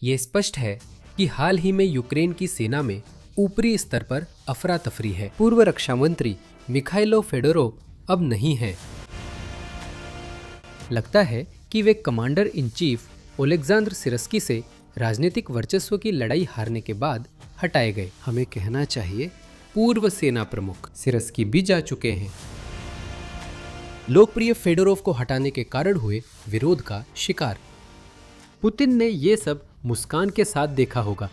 ये स्पष्ट है कि हाल ही में यूक्रेन की सेना में ऊपरी स्तर पर अफरा तफरी है। पूर्व रक्षा मंत्री मिखाइलो फेडोरोव अब नहीं हैं। लगता है कि वे कमांडर इन चीफ ओलेक्जेंडर सिरस्की से राजनीतिक वर्चस्व की लड़ाई हारने के बाद हटाए गए। हमें कहना चाहिए पूर्व सेना प्रमुख सिरस्की भी जा चुके हैं। लोकप्रिय फेडोरोव को हटाने के कारण हुए विरोध का शिकार। पुतिन ने ये सब मुस्कान के साथ देखा होगा,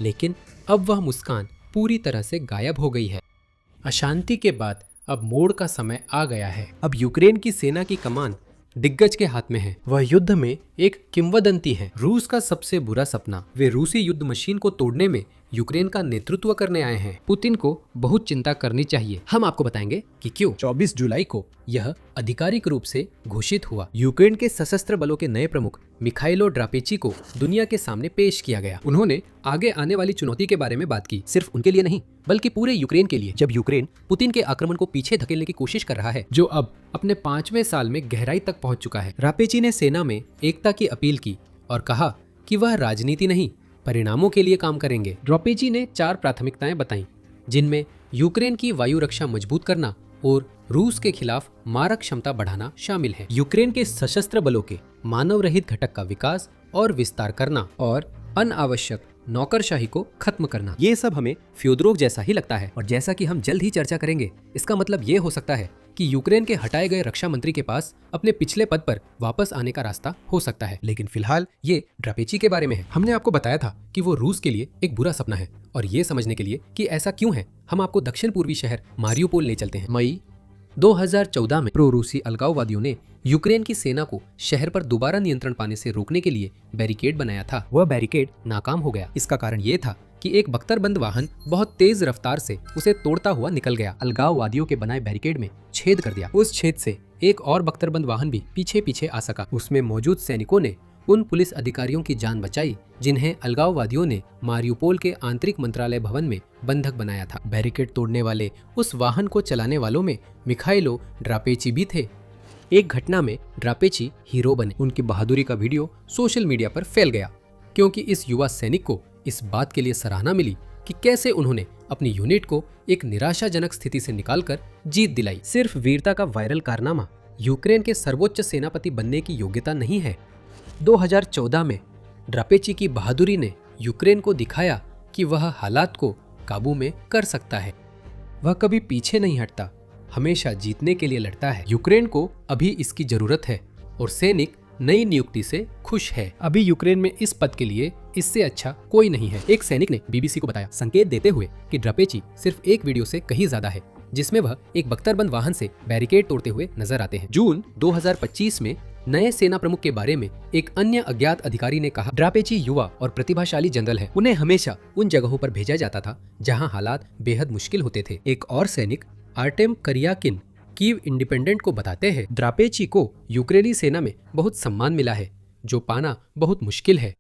लेकिन अब वह मुस्कान पूरी तरह से गायब हो गई है। अशांति के बाद अब मोड़ का समय आ गया है। अब यूक्रेन की सेना की कमान दिग्गज के हाथ में है। वह युद्ध में एक किंवदंती है। रूस का सबसे बुरा सपना। वे रूसी युद्ध मशीन को तोड़ने में यूक्रेन का नेतृत्व करने आए हैं। पुतिन को बहुत चिंता करनी चाहिए। हम आपको बताएंगे कि क्यों। 24 जुलाई को यह आधिकारिक रूप से घोषित हुआ। यूक्रेन के सशस्त्र बलों के नए प्रमुख मिखाइलो ड्रापेची को दुनिया के सामने पेश किया गया। उन्होंने आगे आने वाली चुनौती के बारे में बात की, सिर्फ उनके लिए नहीं बल्कि पूरे यूक्रेन के लिए। जब यूक्रेन पुतिन के आक्रमण को पीछे धकेलने की कोशिश कर रहा है, जो अब अपने 5वें साल में गहराई तक पहुंच चुका है, ड्रापेची ने सेना में एकता की अपील की और कहा कि वह राजनीति नहीं, परिणामों के लिए काम करेंगे। ड्रापेची ने 4 प्राथमिकताएं बताईं, जिनमें यूक्रेन की वायु रक्षा मजबूत करना और रूस के खिलाफ मारक क्षमता बढ़ाना शामिल है। यूक्रेन के सशस्त्र बलों के मानव रहित घटक का विकास और विस्तार करना और अनावश्यक नौकरशाही को खत्म करना। ये सब हमें फ्योदोरोव जैसा ही लगता है, और जैसा कि हम जल्द ही चर्चा करेंगे, इसका मतलब ये हो सकता है कि यूक्रेन के हटाए गए रक्षा मंत्री के पास अपने पिछले पद पर वापस आने का रास्ता हो सकता है। लेकिन फिलहाल ये ड्रापेची के बारे में है। हमने आपको बताया था कि वो रूस के लिए एक बुरा सपना है, और ये समझने के लिए कि ऐसा क्यों है, हम आपको दक्षिण पूर्वी शहर मारियोपोल ले चलते हैं। मई 2014 में प्रो रूसी अलगाववादियों ने यूक्रेन की सेना को शहर पर दोबारा नियंत्रण पाने से रोकने के लिए बैरिकेड बनाया था। वह बैरिकेड नाकाम हो गया। इसका कारण ये था कि एक बख्तरबंद वाहन बहुत तेज रफ्तार से उसे तोड़ता हुआ निकल गया। अलगाववादियों के बनाए बैरिकेड में छेद कर दिया। उस छेद से एक और बख्तरबंद वाहन भी पीछे पीछे आ सका। उसमें मौजूद सैनिकों ने उन पुलिस अधिकारियों की जान बचाई जिन्हें अलगाववादियों ने मारियोपोल के आंतरिक मंत्रालय भवन में बंधक बनाया था। बैरिकेड तोड़ने वाले उस वाहन को चलाने वालों में मिखाइलो ड्रापेची भी थे। एक घटना में ड्रापेची हीरो बने। उनकी बहादुरी का वीडियो सोशल मीडिया पर फैल गया, क्योंकि इस युवा सैनिक को इस बात के लिए सराहना मिली कि कैसे उन्होंने अपनी यूनिट को एक निराशाजनक स्थिति से निकालकर जीत दिलाई। सिर्फ वीरता का वायरल कारनामा यूक्रेन के सर्वोच्च सेनापति बनने की योग्यता नहीं है। 2014 में ड्रापेची की बहादुरी ने यूक्रेन को दिखाया कि वह हालात को काबू में कर सकता है। वह कभी पीछे नहीं हटता, हमेशा जीतने के लिए लड़ता है। यूक्रेन को अभी इसकी जरूरत है, और सैनिक नई नियुक्ति से खुश है। अभी यूक्रेन में इस पद के लिए इससे अच्छा कोई नहीं है। एक सैनिक ने बीबीसी को बताया, संकेत देते हुए कि ड्रापेची सिर्फ एक वीडियो से कहीं ज्यादा है, जिसमें वह एक बख्तरबंद वाहन से बैरिकेड तोड़ते हुए नजर आते हैं। जून 2025 में नए सेना प्रमुख के बारे में एक अन्य अज्ञात अधिकारी ने कहा, ड्रापेची युवा और प्रतिभाशाली जनरल है। उन्हें हमेशा उन जगहों पर भेजा जाता था जहां हालात बेहद मुश्किल होते थे। एक और सैनिक आर्टेम करियाकिन कीव इंडिपेंडेंट को बताते हैं, ड्रापेची को यूक्रेनी सेना में बहुत सम्मान मिला है, जो पाना बहुत मुश्किल है।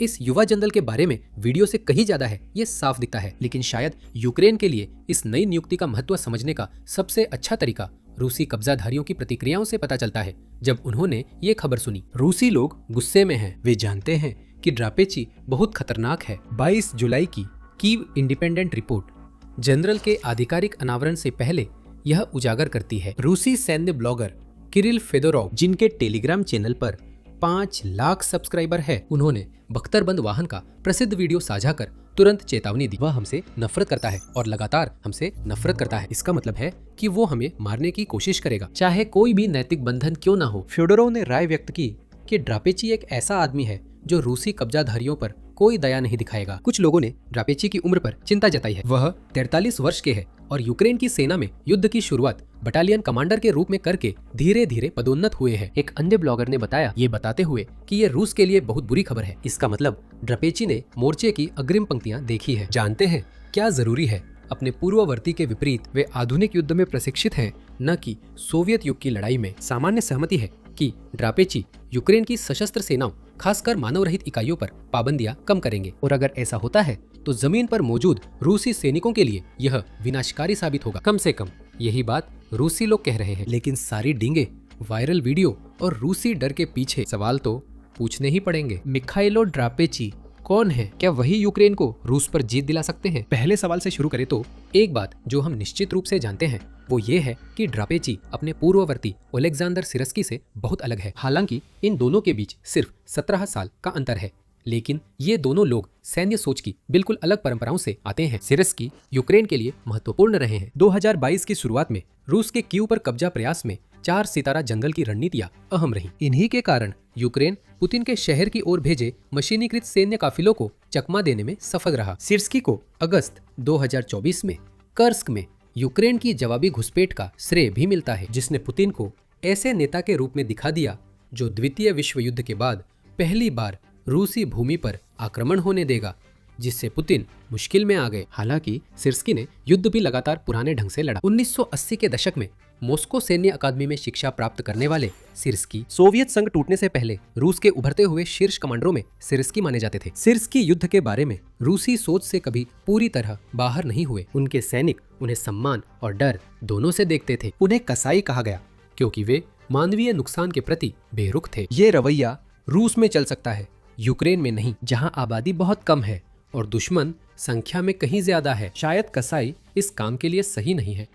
इस युवा जनरल के बारे में वीडियो से कहीं ज्यादा है, ये साफ दिखता है। लेकिन शायद यूक्रेन के लिए इस नई नियुक्ति का महत्व समझने का सबसे अच्छा तरीका रूसी कब्जाधारियों की प्रतिक्रियाओं से पता चलता है। जब उन्होंने ये खबर सुनी, रूसी लोग गुस्से में हैं। वे जानते हैं कि ड्रापेची बहुत खतरनाक है। 22 जुलाई की कीव इंडिपेंडेंट रिपोर्ट जनरल के आधिकारिक अनावरण से पहले यह उजागर करती है। रूसी सैन्य ब्लॉगर किरिल फेदोरोव, जिनके टेलीग्राम चैनल पर 5 लाख सब्सक्राइबर है, उन्होंने बख्तरबंद वाहन का प्रसिद्ध वीडियो साझा कर तुरंत चेतावनी दी। वह हमसे नफरत करता है और लगातार हमसे नफरत करता है। इसका मतलब है कि वो हमें मारने की कोशिश करेगा, चाहे कोई भी नैतिक बंधन क्यों ना हो। फेडोरोव ने राय व्यक्त की कि ड्रापेची एक ऐसा आदमी है जो रूसी कब्जाधारियों पर कोई दया नहीं दिखाएगा। कुछ लोगों ने ड्रापेची की उम्र पर चिंता जताई है। वह 43 वर्ष के है और यूक्रेन की सेना में युद्ध की शुरुआत बटालियन कमांडर के रूप में करके धीरे धीरे पदोन्नत हुए हैं। एक अन्य ब्लॉगर ने बताया, ये बताते हुए कि ये रूस के लिए बहुत बुरी खबर है। इसका मतलब ड्रापेची ने मोर्चे की अग्रिम पंक्तियां देखी है, जानते हैं क्या जरूरी है। अपने पूर्ववर्ती के विपरीत वे आधुनिक युद्ध में प्रशिक्षित हैं, न कि सोवियत युग की लड़ाई में। सामान्य सहमति है कि ड्रापेची यूक्रेन की सशस्त्र सेनाओं, खासकर मानव रहित इकाइयों पर पाबंदियां कम करेंगे, और अगर ऐसा होता है तो जमीन पर मौजूद रूसी सैनिकों के लिए यह विनाशकारी साबित होगा। कम से कम यही बात रूसी लोग कह रहे हैं। लेकिन सारी डींगे, वायरल वीडियो और रूसी डर के पीछे सवाल तो पूछने ही पड़ेंगे। मिखाइलो ड्रापेची कौन है? क्या वही यूक्रेन को रूस पर जीत दिला सकते हैं? पहले सवाल से शुरू करें तो एक बात जो हम निश्चित रूप से जानते हैं वो ये है कि ड्रापेची अपने पूर्ववर्ती ओलेग्जांडर सिरस्की से बहुत अलग है। हालांकि इन दोनों के बीच सिर्फ 17 साल का अंतर है, लेकिन ये दोनों लोग सैन्य सोच की बिल्कुल अलग परंपराओं से आते हैं। सिरस्की यूक्रेन के लिए महत्वपूर्ण रहे हैं। 2022 की शुरुआत में रूस के कीव पर कब्जा प्रयास में 4 सितारा जंगल की रणनीतियां अहम रहीं। इन्हीं के कारण यूक्रेन पुतिन के शहर की ओर भेजे मशीनीकृत सैन्य काफिलों को चकमा देने में सफल रहा। सिरस्की को अगस्त 2024 में कर्स्क में यूक्रेन की जवाबी घुसपैठ का श्रेय भी मिलता है, जिसने पुतिन को ऐसे नेता के रूप में दिखा दिया जो द्वितीय विश्व युद्ध के बाद पहली बार रूसी भूमि पर आक्रमण होने देगा, जिससे पुतिन मुश्किल में आ गए। हालांकि सिरस्की ने युद्ध भी लगातार पुराने ढंग से लड़ा। 1980 के दशक में मॉस्को सैन्य अकादमी में शिक्षा प्राप्त करने वाले सिरस्की सोवियत संघ टूटने से पहले रूस के उभरते हुए शीर्ष कमांडरों में सिरस्की माने जाते थे। सिरस्की युद्ध के बारे में रूसी सोच से कभी पूरी तरह बाहर नहीं हुए। उनके सैनिक उन्हें सम्मान और डर दोनों से देखते थे। उन्हें कसाई कहा गया क्योंकि वे मानवीय नुकसान के प्रति बेरुख थे। ये रवैया रूस में चल सकता है, यूक्रेन में नहीं, जहां आबादी बहुत कम है और दुश्मन संख्या में कहीं ज्यादा है। शायद कसाई इस काम के लिए सही नहीं है।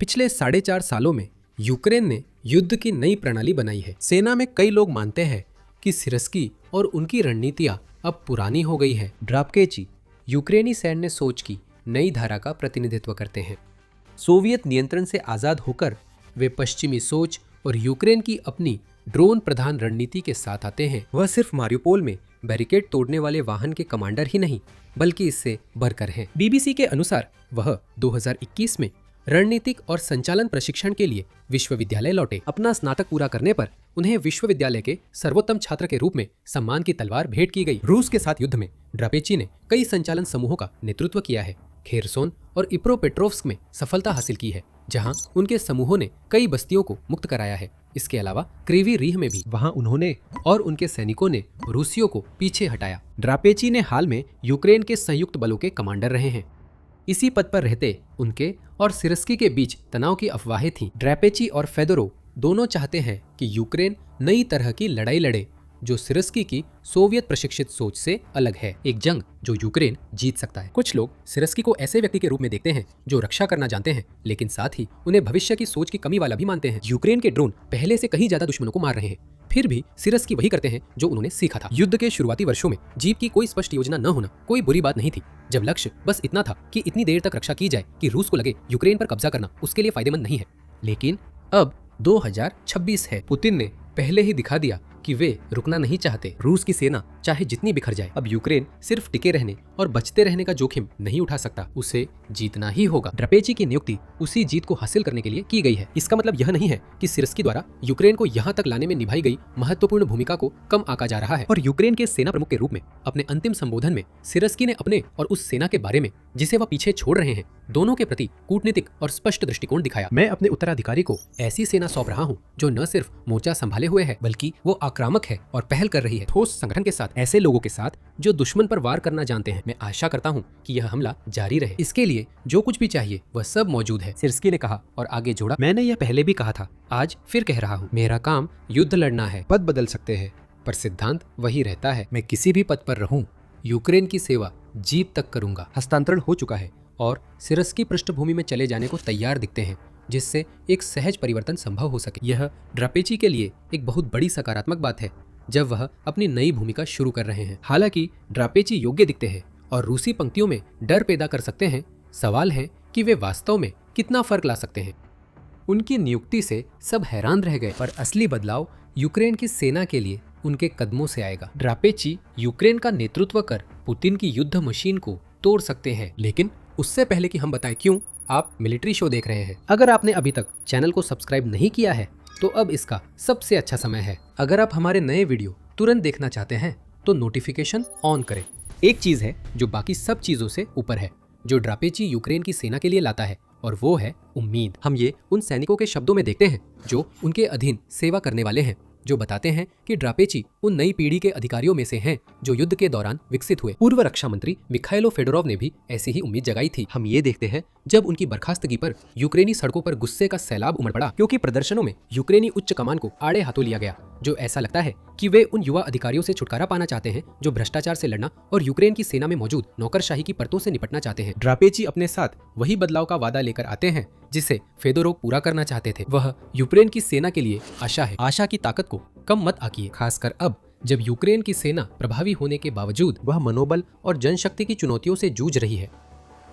पिछले 4.5 सालों में यूक्रेन ने युद्ध की नई प्रणाली बनाई है। सेना में कई लोग मानते हैं कि सिरस्की और उनकी रणनीतियां अब पुरानी हो गई है। ड्रापेची यूक्रेनी सैन्य सोच की नई धारा का प्रतिनिधित्व करते हैं। सोवियत नियंत्रण से आजाद होकर वे पश्चिमी सोच और यूक्रेन की अपनी ड्रोन प्रधान रणनीति के साथ आते हैं। वह सिर्फ मारियोपोल में बैरिकेड तोड़ने वाले वाहन के कमांडर ही नहीं, बल्कि इससे बढ़कर हैं। बीबीसी के अनुसार वह 2021 में रणनीतिक और संचालन प्रशिक्षण के लिए विश्वविद्यालय लौटे। अपना स्नातक पूरा करने पर उन्हें विश्वविद्यालय के सर्वोत्तम छात्र के रूप में सम्मान की तलवार भेंट की गई। रूस के साथ युद्ध में ड्रापेची ने कई संचालन समूहों का नेतृत्व किया है। खेरसोन और इप्रोपेट्रोव्स्क में सफलता हासिल की है, जहां उनके समूहों ने कई बस्तियों को मुक्त कराया है। इसके अलावा क्रीवी रीह में भी वहां उन्होंने और उनके सैनिकों ने रूसियों को पीछे हटाया। ड्रापेची ने हाल में यूक्रेन के संयुक्त बलों के कमांडर रहे हैं। इसी पद पर रहते उनके और सिरस्की के बीच तनाव की अफवाहें थीं। ड्रापेची और फेदोरोव दोनों चाहते हैं कि यूक्रेन नई तरह की लड़ाई लड़े, जो सिरस्की की सोवियत प्रशिक्षित सोच से अलग है। एक जंग जो यूक्रेन जीत सकता है। कुछ लोग सिरस्की को ऐसे व्यक्ति के रूप में देखते हैं जो रक्षा करना जानते हैं, लेकिन साथ ही उन्हें भविष्य की सोच की कमी वाला भी मानते हैं। यूक्रेन के ड्रोन पहले से कहीं ज्यादा दुश्मनों को मार रहे हैं, फिर भी सिरस्की वही करते हैं जो उन्होंने सीखा था। युद्ध के शुरुआती वर्षों में जीत की कोई स्पष्ट योजना न होना कोई बुरी बात नहीं थी, जब लक्ष्य बस इतना था कि इतनी देर तक रक्षा की जाए कि रूस को लगे यूक्रेन पर कब्जा करना उसके लिए फायदेमंद नहीं है। लेकिन अब 2026 है। पुतिन ने पहले ही दिखा दिया कि वे रुकना नहीं चाहते। रूस की सेना चाहे जितनी बिखर जाए, अब यूक्रेन सिर्फ टिके रहने और बचते रहने का जोखिम नहीं उठा सकता, उसे जीतना ही होगा। ड्रापेची की नियुक्ति उसी जीत को हासिल करने के लिए की गई है। इसका मतलब यह नहीं है कि सिरस्की द्वारा यूक्रेन को यहाँ तक लाने में निभाई गई महत्वपूर्ण भूमिका को कम आंका जा रहा है। और यूक्रेन के सेना प्रमुख के रूप में अपने अंतिम संबोधन में सिरस्की ने अपने और उस सेना के बारे में जिसे वह पीछे छोड़ रहे हैं, दोनों के प्रति कूटनीतिक और स्पष्ट दृष्टिकोण दिखाया। मैं अपने उत्तराधिकारी को ऐसी सेना सौंप रहा हूँ जो न सिर्फ मोर्चा संभाले हुए है, बल्कि वो आक्रामक है और पहल कर रही है, ठोस संगठन के साथ, ऐसे लोगों के साथ जो दुश्मन पर वार करना जानते हैं। मैं आशा करता हूं कि यह हमला जारी रहे। इसके लिए जो कुछ भी चाहिए वह सब मौजूद है, सिरस्की ने कहा और आगे जोड़ा, मैंने यह पहले भी कहा था, आज फिर कह रहा हूं, मेरा काम युद्ध लड़ना है। पद बदल सकते हैं पर सिद्धांत वही रहता है। मैं किसी भी पद पर रहूं, यूक्रेन की सेवा जीत तक करूंगा। हस्तांतरण हो चुका है और सिरस्की पृष्ठभूमि में चले जाने को तैयार दिखते हैं, जिससे एक सहज परिवर्तन संभव हो सके। यह ड्रापेची के लिए एक बहुत बड़ी सकारात्मक बात है जब वह अपनी नई भूमिका शुरू कर रहे हैं। हालांकि ड्रापेची योग्य दिखते हैं और रूसी पंक्तियों में डर पैदा कर सकते हैं। सवाल है कि वे वास्तव में कितना फर्क ला सकते हैं। उनकी नियुक्ति से सब हैरान रह गए, पर असली बदलाव यूक्रेन की सेना के लिए उनके कदमों से आएगा। ड्रापेची यूक्रेन का नेतृत्व कर पुतिन की युद्ध मशीन को तोड़ सकते हैं। लेकिन उससे पहले कि हम बताएं क्यों, आप मिलिट्री शो देख रहे हैं। अगर आपने अभी तक चैनल को सब्सक्राइब नहीं किया है तो अब इसका सबसे अच्छा समय है। अगर आप हमारे नए वीडियो तुरंत देखना चाहते हैं तो नोटिफिकेशन ऑन करें। एक चीज है जो बाकी सब चीजों से ऊपर है, जो ड्रापेची यूक्रेन की सेना के लिए लाता है, और वो है उम्मीद। हम ये उन सैनिकों के शब्दों में देखते हैं जो उनके अधीन सेवा करने वाले हैं। जो बताते हैं कि ड्रापेची उन नई पीढ़ी के अधिकारियों में से हैं जो युद्ध के दौरान विकसित हुए। पूर्व रक्षा मंत्री मिखाइलो फेडोरोव ने भी ऐसी ही उम्मीद जगाई थी। हम ये देखते हैं जब उनकी बर्खास्तगी पर यूक्रेनी सड़कों पर गुस्से का सैलाब उमड़ पड़ा, क्योंकि प्रदर्शनों में यूक्रेनी उच्च कमान को आड़े हाथों लिया गया, जो ऐसा लगता है कि वे उन युवा अधिकारियों से छुटकारा पाना चाहते हैं जो भ्रष्टाचार से लड़ना और यूक्रेन की सेना में मौजूद नौकरशाही की परतों से निपटना चाहते हैं। ड्रापेची अपने साथ वही बदलाव का वादा लेकर आते हैं जिसे फेदोरोव पूरा करना चाहते थे। वह यूक्रेन की सेना के लिए आशा है। आशा की ताकत को कम मत आंकिए, खासकर अब जब यूक्रेन की सेना प्रभावी होने के बावजूद वह मनोबल और जनशक्ति की चुनौतियों से जूझ रही है।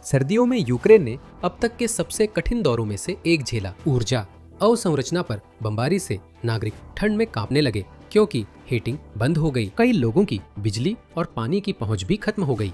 सर्दियों में यूक्रेन ने अब तक के सबसे कठिन दौरों में से एक झेला। ऊर्जा अवसंरचना पर बमबारी से नागरिक ठंड में कांपने लगे, क्योंकि हीटिंग बंद हो गई। कई लोगों की बिजली और पानी की पहुंच भी खत्म हो गई।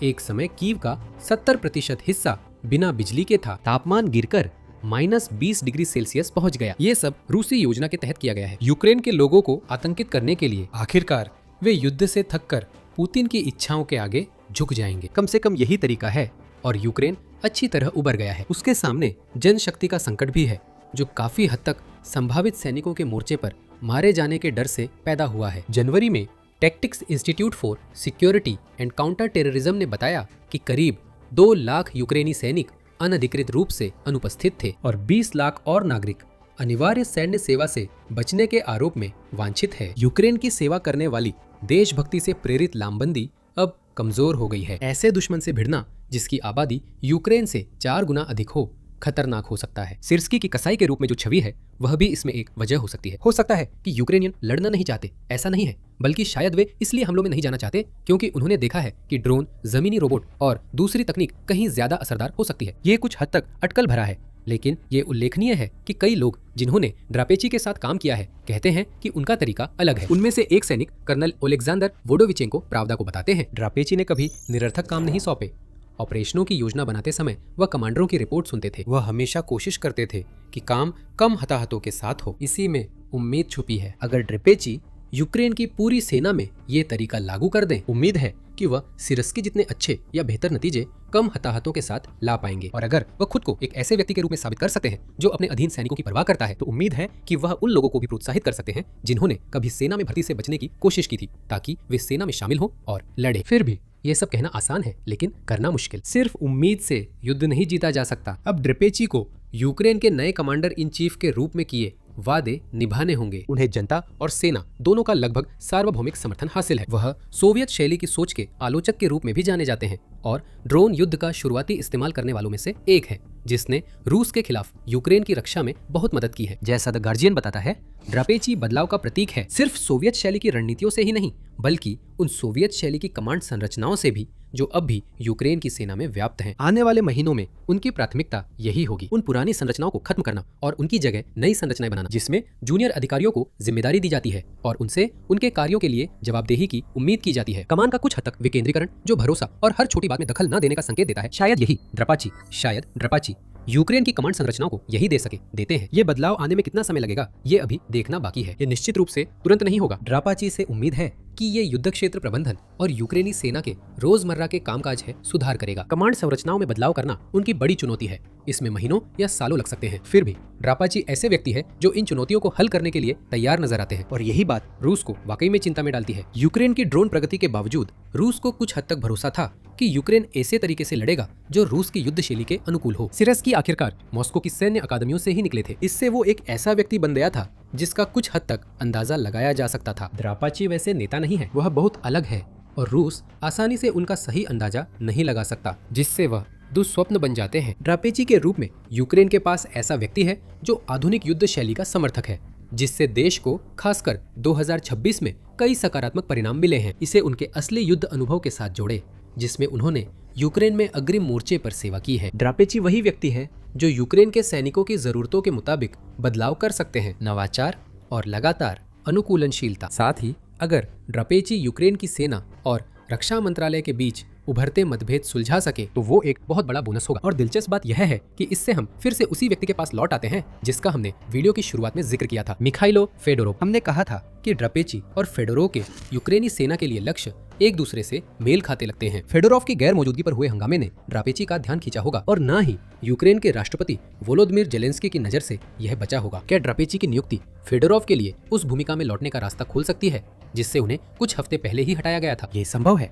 एक समय कीव का 70% हिस्सा बिना बिजली के था। तापमान गिरकर -20 डिग्री सेल्सियस पहुंच गया। ये सब रूसी योजना के तहत किया गया है, यूक्रेन के लोगों को आतंकित करने के लिए। आखिरकार वे युद्ध से थककर पुतिन की इच्छाओं के आगे झुक जाएंगे। कम से कम यही तरीका है, और यूक्रेन अच्छी तरह उबर गया है। उसके सामने जनशक्ति का संकट भी है, जो काफी हद तक संभावित सैनिकों के मोर्चे पर मारे जाने के डर से पैदा हुआ है। जनवरी में tactics institute for security and counter terrorism ने बताया कि करीब 2 लाख यूक्रेनी सैनिक अनधिकृत रूप से अनुपस्थित थे और 20 लाख और नागरिक अनिवार्य सैन्य सेवा से बचने के आरोप में वांछित है। यूक्रेन की सेवा करने वाली देशभक्ति से प्रेरित लामबंदी अब कमजोर हो गई है। ऐसे दुश्मन से भिड़ना जिसकी आबादी यूक्रेन से 4 गुना अधिक हो, खतरनाक हो सकता है। सिर्स्की की कसाई के रूप में जो छवि है, वह भी इसमें एक वजह हो सकती है। हो सकता है कि यूक्रेनियन लड़ना नहीं चाहते, ऐसा नहीं है, बल्कि शायद वे इसलिए हमलों में नहीं जाना चाहते क्योंकि उन्होंने देखा है कि ड्रोन, जमीनी रोबोट और दूसरी तकनीक कहीं ज्यादा असरदार हो सकती है। ये कुछ हद तक अटकल भरा है, लेकिन ये उल्लेखनीय है कि कई लोग जिन्होंने ड्रापेची के साथ काम किया है कहते हैं कि उनका तरीका अलग है। उनमें से एक सैनिक कर्नल ओलेक्जेंडर वोडोविचेंको प्रावदा को बताते हैं, ड्रापेची ने कभी निरर्थक काम नहीं सौंपे। ऑपरेशनों की योजना बनाते समय वह कमांडरों की रिपोर्ट सुनते थे। वह हमेशा कोशिश करते थे कि काम कम हताहतों के साथ हो। इसी में उम्मीद छुपी है। अगर ड्रापेची यूक्रेन की पूरी सेना में ये तरीका लागू कर दें, उम्मीद है कि वह सिरस्की जितने अच्छे या बेहतर नतीजे कम हताहतों के साथ ला पाएंगे। और अगर वह खुद को एक ऐसे व्यक्ति के रूप में साबित कर सकते हैं जो अपने अधीन सैनिकों की परवाह करता है, तो उम्मीद है कि वह उन लोगों को भी प्रोत्साहित कर सकते हैं जिन्होंने कभी सेना में भर्ती से बचने की कोशिश की थी, ताकि वे सेना में शामिल हों और लड़े। फिर भी ये सब कहना आसान है, लेकिन करना मुश्किल। सिर्फ उम्मीद से युद्ध नहीं जीता जा सकता। अब ड्रापेची को यूक्रेन के नए कमांडर इन चीफ के रूप में किए वादे निभाने होंगे। उन्हें जनता और सेना दोनों का लगभग सार्वभौमिक समर्थन हासिल है। वह सोवियत शैली की सोच के आलोचक के रूप में भी जाने जाते हैं और ड्रोन युद्ध का शुरुआती इस्तेमाल करने वालों में से एक है, जिसने रूस के खिलाफ यूक्रेन की रक्षा में बहुत मदद की है। जैसा द गार्जियन बताता है, ड्रापेची बदलाव का प्रतीक है, सिर्फ सोवियत शैली की रणनीतियों से ही नहीं, बल्कि उन सोवियत शैली की कमांड संरचनाओं से भी जो अब भी यूक्रेन की सेना में व्याप्त हैं। आने वाले महीनों में उनकी प्राथमिकता यही होगी, उन पुरानी संरचनाओं को खत्म करना और उनकी जगह नई संरचनाएं बनाना, जिसमें जूनियर अधिकारियों को जिम्मेदारी दी जाती है और उनसे उनके कार्यों के लिए जवाबदेही की उम्मीद की जाती है। कमान का कुछ हद तक विकेंद्रीकरण, जो भरोसा और हर छोटी बात में दखल न देने का संकेत देता है। शायद ड्रापेची यूक्रेन की कमांड संरचनाओं को यही देते हैं। ये बदलाव आने में कितना समय लगेगा, ये अभी देखना बाकी है। ये निश्चित रूप से तुरंत नहीं होगा। ड्रापेची से उम्मीद है कि ये युद्ध क्षेत्र प्रबंधन और यूक्रेनी सेना के रोजमर्रा के कामकाज है सुधार करेगा। कमांड संरचनाओं में बदलाव करना उनकी बड़ी चुनौती है, इसमें महीनों या सालों लग सकते हैं। फिर भी ड्रापेची ऐसे व्यक्ति है जो इन चुनौतियों को हल करने के लिए तैयार नजर आते हैं, और यही बात रूस को वाकई में चिंता में डालती है। यूक्रेन की ड्रोन प्रगति के बावजूद रूस को कुछ हद तक भरोसा था कि यूक्रेन ऐसे तरीके से लड़ेगा जो रूस की युद्ध शैली के अनुकूल हो। सिरस्की आखिरकार मॉस्को की सैन्य अकादमियों से ही निकले थे। इससे वो एक ऐसा व्यक्ति बन गया था जिसका कुछ हद तक अंदाजा लगाया जा सकता था। ड्रापेची वैसे नेता नहीं है, वह बहुत अलग है और रूस आसानी से उनका सही अंदाजा नहीं लगा सकता, जिससे वह दुस्वप्न बन जाते हैं। ड्रापेची के रूप में यूक्रेन के पास ऐसा व्यक्ति है जो आधुनिक युद्ध शैली का समर्थक है, जिससे देश को खासकर 2026 में कई सकारात्मक परिणाम मिले हैं। इसे उनके असली युद्ध अनुभव के साथ जोड़े जिसमें उन्होंने यूक्रेन में अग्रिम मोर्चे पर सेवा की है। ड्रापेची वही व्यक्ति है जो यूक्रेन के सैनिकों की जरूरतों के मुताबिक बदलाव कर सकते हैं, नवाचार और लगातार अनुकूलनशीलता। साथ ही अगर ड्रापेची यूक्रेन की सेना और रक्षा मंत्रालय के बीच उभरते मतभेद सुलझा सके तो वो एक बहुत बड़ा बोनस होगा। और दिलचस्प बात यह है कि इससे हम फिर से उसी व्यक्ति के पास लौट आते हैं जिसका हमने वीडियो की शुरुआत में जिक्र किया था, मिखाइलो फेडोरोव। हमने कहा था कि ड्रापेची और फेडोरोव के यूक्रेनी सेना के लिए लक्ष्य एक दूसरे से मेल खाते लगते हैं। फेडोरोव की गैर मौजूदगी पर हुए हंगामे ने ड्रापेची का ध्यान खींचा होगा और न ही यूक्रेन के राष्ट्रपति वोलोदिमीर जेलेंस्की की नजर से यह बचा होगा। क्या ड्रापेची की नियुक्ति फेडोरोव के लिए उस भूमिका में लौटने का रास्ता खोल सकती है जिससे उन्हें कुछ हफ्ते पहले ही हटाया गया था? ये संभव है।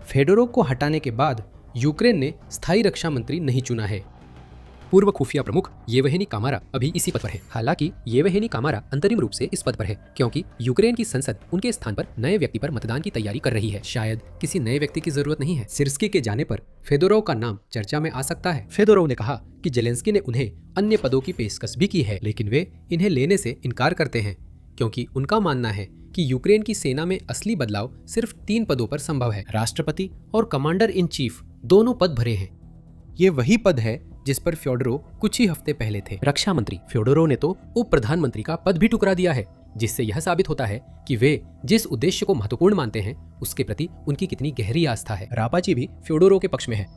फेडोरोव को हटाने के बाद यूक्रेन ने स्थायी रक्षा मंत्री नहीं चुना है। पूर्व खुफिया प्रमुख येवहेनी कामारा अभी इसी पद पर है। हालांकि येवहेनी कामारा अंतरिम रूप से इस पद पर है क्योंकि यूक्रेन की संसद उनके स्थान पर नए व्यक्ति पर मतदान की तैयारी कर रही है। शायद किसी नए व्यक्ति की जरूरत नहीं है। सिर्स्की के जाने पर फेडोरोव का नाम चर्चा में आ सकता है। फेडोरोव ने कहा कि जेलेंस्की ने उन्हें अन्य पदों की पेशकश भी की है, लेकिन वे इन्हें लेने से इनकार करते हैं क्योंकि उनका मानना है कि यूक्रेन की सेना में असली बदलाव सिर्फ 3 पदों पर संभव है। राष्ट्रपति और कमांडर इन चीफ दोनों पद भरे हैं। ये वही पद है जिस पर फ्योडोरोव कुछ ही हफ्ते पहले थे। रक्षा मंत्री फ्योडोरोव ने तो उप प्रधानमंत्री का पद भी ठुकरा दिया है, जिससे यह साबित होता है कि वे जिस उद्देश्य को महत्वपूर्ण मानते हैं उसके प्रति उनकी कितनी गहरी आस्था है। रापाची भी फ्योडोरोव के पक्ष में है।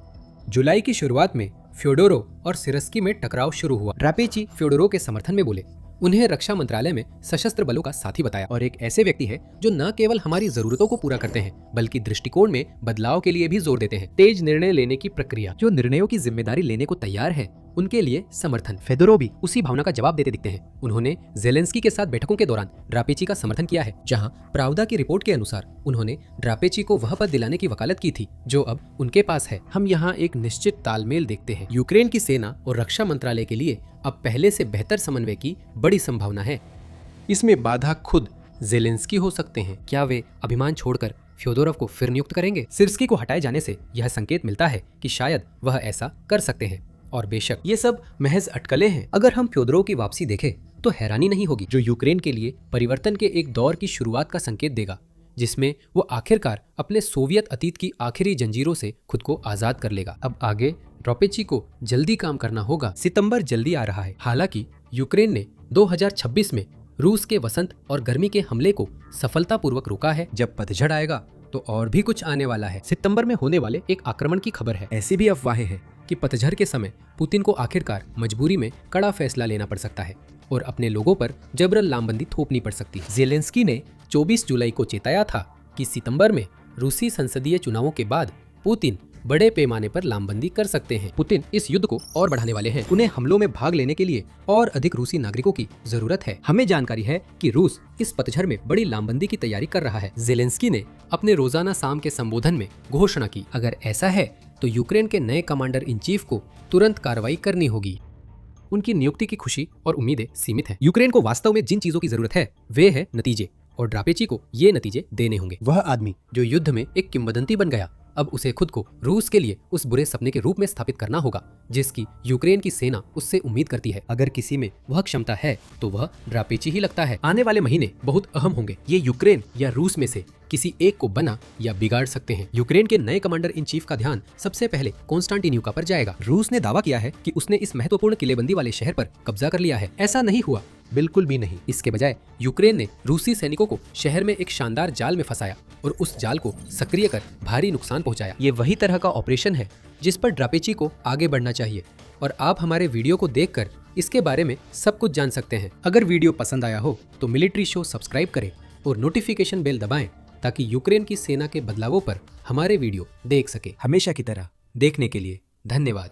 जुलाई की शुरुआत में फ्योडोरोव और सिरस्की में टकराव शुरू हुआ। रापेची फ्योडोरोव के समर्थन में बोले, उन्हें रक्षा मंत्रालय में सशस्त्र बलों का साथी बताया और एक ऐसे व्यक्ति है जो न केवल हमारी जरूरतों को पूरा करते हैं बल्कि दृष्टिकोण में बदलाव के लिए भी जोर देते हैं। तेज निर्णय लेने की प्रक्रिया, जो निर्णयों की जिम्मेदारी लेने को तैयार है, उनके लिए समर्थन। फेडोरोव भी उसी भावना का जवाब देते दिखते हैं। उन्होंने जेलेंस्की के साथ बैठकों के दौरान ड्रापेची का समर्थन किया है, जहां प्रावदा की रिपोर्ट के अनुसार उन्होंने ड्रापेची को वह पद दिलाने की वकालत की थी जो अब उनके पास है। हम यहाँ एक निश्चित तालमेल देखते हैं। यूक्रेन की सेना और रक्षा मंत्रालय के लिए अब पहले से बेहतर समन्वय की बड़ी संभावना है। इसमें बाधा खुद जेलेंस्की हो सकते हैं। क्या वे अभिमान छोड़कर फ्योदोरोव को फिर नियुक्त करेंगे? सिर्स्की को हटाए जाने से यह संकेत मिलता है कि शायद वह ऐसा कर सकते हैं। और बेशक ये सब महज अटकलें हैं। अगर हम फ्योदोरोव की वापसी देखें तो हैरानी नहीं होगी, जो यूक्रेन के लिए परिवर्तन के एक दौर की शुरुआत का संकेत देगा जिसमें वो आखिरकार अपने सोवियत अतीत की आखिरी जंजीरों से खुद को आजाद कर लेगा। अब आगे ड्रापेची को जल्दी काम करना होगा। सितंबर जल्दी आ रहा है। हालांकि यूक्रेन ने 2026 में रूस के वसंत और गर्मी के हमले को सफलतापूर्वक रोका है। जब पतझड़ आएगा तो और भी कुछ आने वाला है। सितंबर में होने वाले एक आक्रमण की खबर है। ऐसी भी अफवाहें हैं कि पतझड़ के समय पुतिन को आखिरकार मजबूरी में कड़ा फैसला लेना पड़ सकता है और अपने लोगों पर जबरन लामबंदी थोपनी पड़ सकती है। जेलेंस्की ने 24 जुलाई को चेताया था कि सितंबर में रूसी संसदीय चुनावों के बाद पुतिन बड़े पैमाने पर लामबंदी कर सकते हैं। पुतिन इस युद्ध को और बढ़ाने वाले हैं। उन्हें हमलों में भाग लेने के लिए और अधिक रूसी नागरिकों की जरूरत है। हमें जानकारी है कि रूस इस पतझड़ में बड़ी लामबंदी की तैयारी कर रहा है। जेलेंस्की ने अपने रोजाना शाम के संबोधन में घोषणा की, अगर ऐसा है तो यूक्रेन के नए कमांडर इन चीफ को तुरंत कार्रवाई करनी होगी। उनकी नियुक्ति की खुशी और उम्मीदें सीमित हैं। यूक्रेन को वास्तव में जिन चीजों की जरूरत है वे है नतीजे, और ड्रापेची को ये नतीजे देने होंगे। वह आदमी जो युद्ध में एक किंवदंती बन गया, अब उसे खुद को रूस के लिए उस बुरे सपने के रूप में स्थापित करना होगा जिसकी यूक्रेन की सेना उससे उम्मीद करती है। अगर किसी में वह क्षमता है तो वह ड्रापेची ही लगता है। आने वाले महीने बहुत अहम होंगे। ये यूक्रेन या रूस में से किसी एक को बना या बिगाड़ सकते हैं। यूक्रेन के नए कमांडर इन चीफ का ध्यान सबसे पहले कॉन्स्टेंटिनोवका पर जाएगा। रूस ने दावा किया है कि उसने इस महत्वपूर्ण किलेबंदी वाले शहर पर कब्जा कर लिया है। ऐसा नहीं हुआ, बिल्कुल भी नहीं। इसके बजाय यूक्रेन ने रूसी सैनिकों को शहर में एक शानदार जाल में फंसाया और उस जाल को सक्रिय कर भारी नुकसान पहुंचाया। ये वही तरह का ऑपरेशन है जिस पर ड्रापेची को आगे बढ़ना चाहिए और आप हमारे वीडियो को देखकर इसके बारे में सब कुछ जान सकते हैं। अगर वीडियो पसंद आया हो तो मिलिट्री शो सब्सक्राइब करें और नोटिफिकेशन बेल दबाएं ताकि यूक्रेन की सेना के बदलावों पर हमारे वीडियो देख सके। हमेशा की तरह देखने के लिए धन्यवाद।